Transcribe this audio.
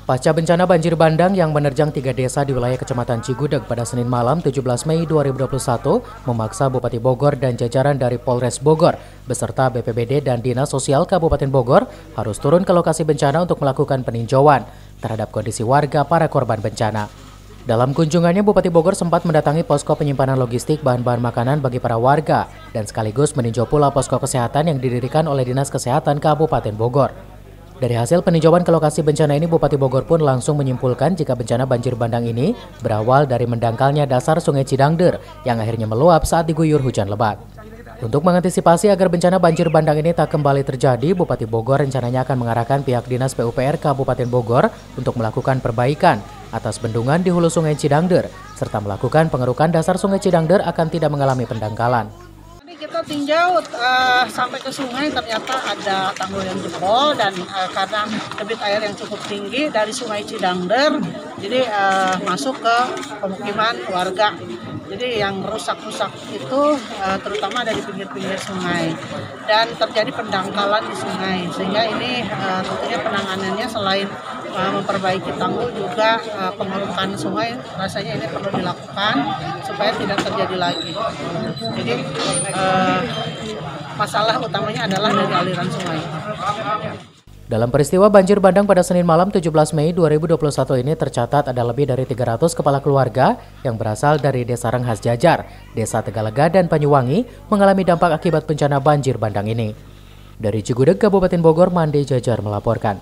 Pasca bencana banjir bandang yang menerjang 3 desa di wilayah Kecamatan Cigudeg pada Senin malam 17 Mei 2021 memaksa Bupati Bogor dan jajaran dari Polres Bogor beserta BPBD dan Dinas Sosial Kabupaten Bogor harus turun ke lokasi bencana untuk melakukan peninjauan terhadap kondisi warga para korban bencana. Dalam kunjungannya, Bupati Bogor sempat mendatangi posko penyimpanan logistik bahan-bahan makanan bagi para warga dan sekaligus meninjau pula posko kesehatan yang didirikan oleh Dinas Kesehatan Kabupaten Bogor. Dari hasil peninjauan ke lokasi bencana ini, Bupati Bogor pun langsung menyimpulkan jika bencana banjir bandang ini berawal dari mendangkalnya dasar Sungai Cidangder yang akhirnya meluap saat diguyur hujan lebat. Untuk mengantisipasi agar bencana banjir bandang ini tak kembali terjadi, Bupati Bogor rencananya akan mengarahkan pihak Dinas PUPR Kabupaten Bogor untuk melakukan perbaikan atas bendungan di hulu Sungai Cidangder, serta melakukan pengerukan dasar Sungai Cidangder akan tidak mengalami pendangkalan. Kita tinjau sampai ke sungai, ternyata ada tanggul yang jebol dan karena debit air yang cukup tinggi dari Sungai Cidangder, jadi masuk ke pemukiman warga. Jadi yang rusak-rusak itu terutama ada di pinggir-pinggir sungai dan terjadi pendangkalan di sungai, sehingga ini tentunya penanganannya selain memperbaiki tanggul juga pengerukan sungai rasanya ini perlu dilakukan supaya tidak terjadi lagi. Jadi masalah utamanya adalah dari aliran sungai. Dalam peristiwa banjir bandang pada Senin malam 17 Mei 2021 ini tercatat ada lebih dari 300 kepala keluarga yang berasal dari Desa Renghas Jajar, Desa Tegalega dan Banyuwangi mengalami dampak akibat bencana banjir bandang ini. Dari Cigudeg, Kabupaten Bogor, Mande Jajar melaporkan.